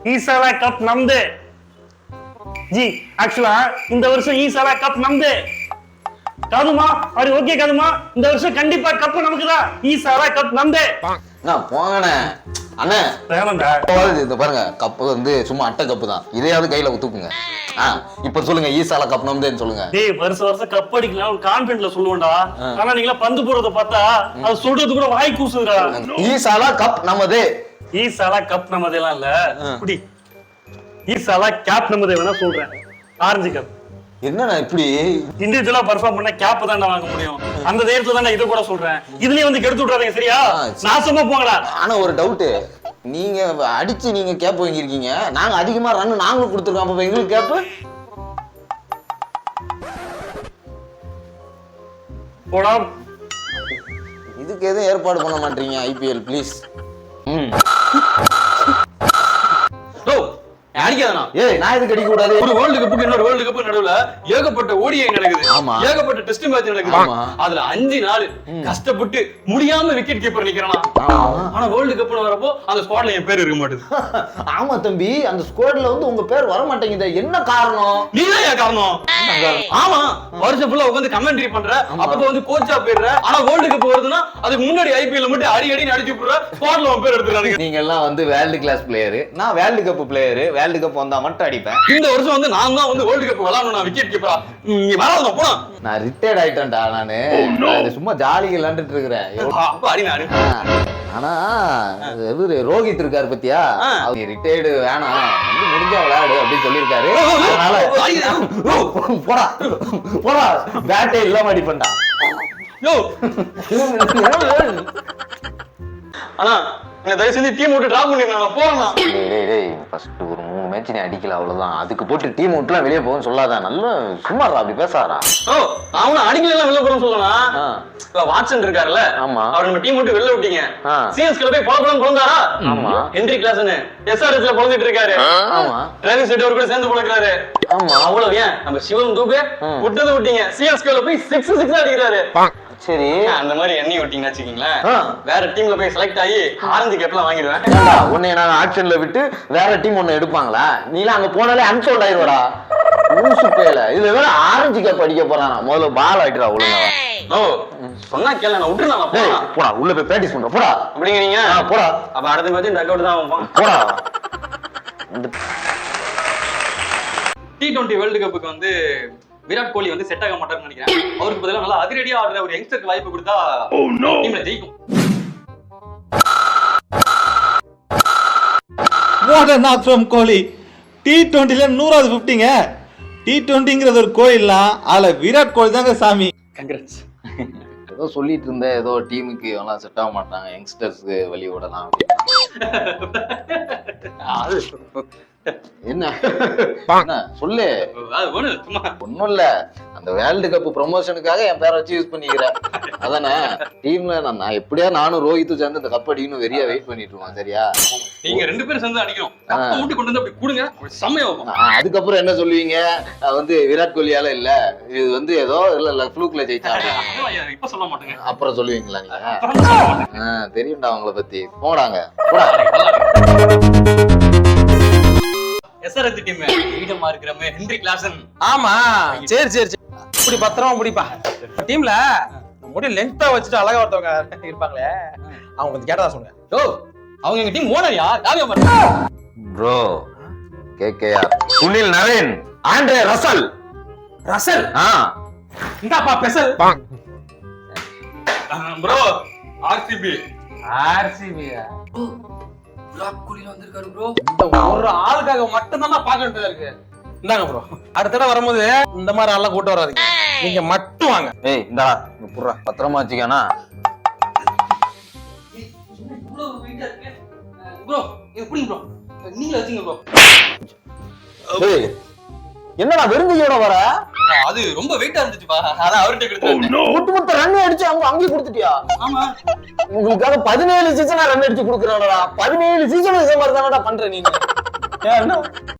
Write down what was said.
ஈசாலா cup நம்து G. ஆக்சுவலா இந்த வருஷம் ஈசாலா கப் நம்து. காதுமா அது ஓகே காதுமா, இந்த வருஷம் கண்டிப்பா கப் நமக்குதான். ஈசாலா கப் நம்து. நான் போங்கண்ணே அண்ணே. வேணாம்டா. இந்த பாருங்க கப்பு வந்து சும்மா அட்டை கப்பு தான், இதையாவது கையில தூக்குங்க. இப்ப சொல்லுங்க ஈசாலா கப் நம்துன்னு சொல்லுங்க. டேய் வருஷம் கப் அடிக்கலாம் ஒரு கான்ஃபிடன்ட்ல சொல்லுவேன்டா. ஆனா நீங்களா பந்து போறத பார்த்தா அது சொல்றது கூட வாய் கூசுதுடா. ஈசாலா கப் நமதே. ஈசாலா கப் நமதேலாம் இல்ல குடி. ஈசாலா கேப் நமதே வேணா சொல்றேன். Orange cup. என்னண்ணா இப்படி இண்டிவிஜுவலா பெர்ஃபார்ம் பண்ண கேப் தான் வாங்க முடியும். அந்த தைரியத்துல தான் நான் இதை கூட சொல்றேன். இதுலயே வந்து கெடுத்து விட்றாதீங்க சரியா? நாசமா போங்கடா. ஆனா ஒரு டவுட், நீங்க அடிச்சு நீங்க கேப் வாங்கிருக்கீங்க, நாங்க அதிகமா ரன் நாங்களும் கொடுத்துருக்கோம், அப்ப எங்களுக்கு கேப் போடா. இதுக்கு எதுவும் ஏற்பாடு பண்ண மாட்டீங்க ஐபிஎல் ப்ளீஸ். அடிக்காதா? ஏய் நான் எதுக்கு அடிக்க கூடாது? ஒரு வேர்ல்டு கப்புக்கு இன்னொரு வேர்ல்டு கப் நடுவுல ஏகப்பட்ட ஓடிஐ நடக்குது. ஆமா. ஏகப்பட்ட டெஸ்ட் மேட்ச் நடக்குது. அதுல 5 நாள் கஷ்டப்பட்டு முடியாம விக்கெட் கீப்பர் நிக்கிறானா. ஆனா வேர்ல்டு கப்னு வரப்போ அந்த ஸ்குவாட்ல என் பேர் இருக்க மாட்டேது. ஆமா தம்பி, அந்த ஸ்குவாட்ல வந்து உங்க பேர் வர மாட்டேங்குது. என்ன காரணம்? நீதான் ஏன் காரணம்? ஆமா, வருஷம் ஃபுல்லா உட்கார்ந்து கமெண்ட்ரி பண்ற, அப்பப்ப வந்து கோச்சா போயிடுற. ஆனா வேர்ல்டு கப் வருதுன்னா அதுக்கு முன்னாடி ஐபிஎல் மட்டும் அடி அடிச்சு விடுற, ஸ்குவாட்ல உன் பேர் எடுத்துறாங்க. நீங்க எல்லாம் வந்து வேர்ல்டு கிளாஸ் பிளேயர், நான் world cup player. World cup வந்தா மட்டும் அடிப்பேன். இந்த வருஷம் வந்து நான் தான் வந்து வேர்ல்டு கப் விளையாடணும். நான் விக்கெட் கீப்பரா நீ வராத போடா. நான் ரிட்டையர்ட் ஆயிட்டேன்டா. நானு சும்மா ஜாலிக்கு விளையாண்டுட்டு இருக்கிறேன். அப்ப அடி நானு. ஆனா இவரு ரோஹித் இருக்காரு பத்தியா, அவங்க ரிட்டையர்டு வேணாம், வந்து முடிஞ்சா விளையாடு அப்படின்னு சொல்லியிருக்காரு. போடா போடா, பேட்டே இல்லாம அடிப்பேன்டா. ஆனா தயவு செஞ்சு டீம் விட்டு டிராப் பண்ணிருக்காங்க போறேன். ஃபர்ஸ்ட் ஒரு 3 மேட்ச் நீ அடிக்கல அவ்வளவுதான், அதுக்கு போட்டு டீம் விட்டுலாம் வெளியே போகும் சொல்லாதான். நல்ல சும்மாறா அப்படி பேசாரா? அவனை அடிக்கலாம் வெளில போறோம் சொல்லலாம். வாட்சன் இருக்காருல்ல, ஆமா, அவர் நம்ம டீம் விட்டு வெளில விட்டீங்க. சிஎஸ்கேல போய் பழப்படம் பிறந்தாரா? ஆமா. ஹென்ரி கிளாஸ்னு எஸ்ஆர்எச்ல பிறந்துட்டு இருக்காரு. ஆமா. டிராவிஸ் ஹெட் அவர் கூட சேர்ந்து பிறக்கிறாரு. ஆமா. அவ்வளவு ஏன் நம்ம சிவம் தூபே விட்டது விட்டீங்க, சிஎஸ்கேல போய் 6 அடிக்கிறாரு. சரி, அந்த மாதிரி எண்ணி விட்டீங்கன்னு வச்சுக்கீங்களேன், வேற டீம்ல போய் செலக்ட் ஆகி ஆரஞ்சு கேப்லாம் வாங்கிடுவேன். உன்னை நான் ஆக்ஷன்ல விட்டு வேற டீம் ஒண்ணு எடுப்பாங்களா? நீலாம் அங்க போனாலே அன்சோல்ட் ஆயிடுவாடா. ஊசு பேல இதுல வேற ஆரஞ்சு கேப் அடிக்க போறானா? முதல்ல பால் ஆயிட்டுடா ஒழுங்கா. சொன்னா கேள, நான் விட்டுறேன். போடா உள்ள போய் பிராக்டிஸ் பண்ற. போடா அப்படிங்கிறீங்க? போடா. அப்ப அடுத்த மேட்ச் டக் அவுட் தான் வைப்பான். போடா. T20 வேர்ல்டு கப்புக்கு வந்து விராட் கோலி வந்து செட் ஆக மாட்டாருன்னு நினைக்கிறேன். அவருக்கு பதிலா நல்லா அதிரடியா ஆடுற ஒரு யங்ஸ்டருக்கு வாய்ப்பு கொடுத்தா டீம்ல ஜெயிக்கும். What a knock from கோலி. T20ல 100வது 50ங்க. T20ங்கிறது ஒரு கோயில்லாம், அதுல விராட் கோலி தாங்க சாமி. கங்க்ராட்ஸ். ஏதோ சொல்லிட்டு இருந்த, ஏதோ டீமுக்கு எல்லாம் செட் ஆக மாட்டாங்க, யங்ஸ்டர்ஸ்க்கு வழி விடலாம். என்ன சொல்லு? ஒண்ணும் இல்ல, அந்த வேர்ல்டு கப் ப்ரொமோஷனுக்காக என் பேரை வச்சு யூஸ் பண்ணிக்கிறேன் அதானே. டீம்ல நான் எப்படியா நானும் ரோஹித்தும் சேர்ந்து இந்த கப் அடிக்கணும் வெறியா வெயிட் பண்ணிட்டு இருக்கோம். சரியா? நீங்க 2 பேரும் சேர்ந்து அடிக்கணும். கப்பை ஊட்டி கொண்டு வந்து அப்படி கொடுங்க, செம்மையா வைப்போம். அதுக்கப்புறம் என்ன சொல்லுவீங்க? வந்து விராட் கோலியால இல்ல, இது வந்து ஏதோ இல்ல ஃப்ளூக்ல ஜெயிச்சாங்க இப்ப சொல்ல மாட்டேங்க. அப்புறம் சொல்லுவீங்களா நீங்க? தெரியும்டா அவங்கள பத்தி. போடாங்க போடா. எஸ்ஆர்எச் டீம் லீடமா இருக்கிறமே ஹென்ரி கிளாசன். ஆமா, சரி சரி சரி, இப்படி பத்திரமா முடிப்பா. டீம்ல முடி லென்த்தா வச்சுட்டு அழகா ஒருத்தவங்க இருப்பாங்களே, அவங்க கொஞ்சம் கேட்டதா சொல்லுங்க. அவங்க எங்க டீம் ஓனர்யா. யாரையா பாருங்க bro. KKR, Sunil Narine, Andre Russell. Russell? இந்தாப்பா பெசல். Bro RCB. ஆர்சிபியா? விராட் கோலி வந்திருக்காரு ப்ரோ. இந்த ஒரு ஆளுக்காக மட்டும் தான் பார்க்க வேண்டியதா இருக்கு. இந்தாங்க ப்ரோ, அடுத்த தடவை வரும்போது இந்த மாதிரி ஆளெல்லாம் கூட்டு வராதீங்க, நீங்க மட்டும் வாங்க. ஏய் இந்தா புர்ரா, பத்திரமா வச்சுக்கானா? ப்ரோ இது புடிங்க ப்ரோ, நீங்க வச்சுங்க ப்ரோ. ஏய் என்னடா வெறுங்கையோட வர? அது ரொம்ப வெயிட்டா இருந்துச்சுப்பா, அதான் அவர்கிட்ட கொடுத்துட்டேன். மொத்த ரன் அடிச்சு அங்கேயே கொடுத்துட்டியா? ஆமா, உங்களுக்காக 17 சீசனா ரன் அடிச்சு கொடுக்குறானடா. 17 சீசன் இதே மாதிரி தானடா பண்ற நீங்க.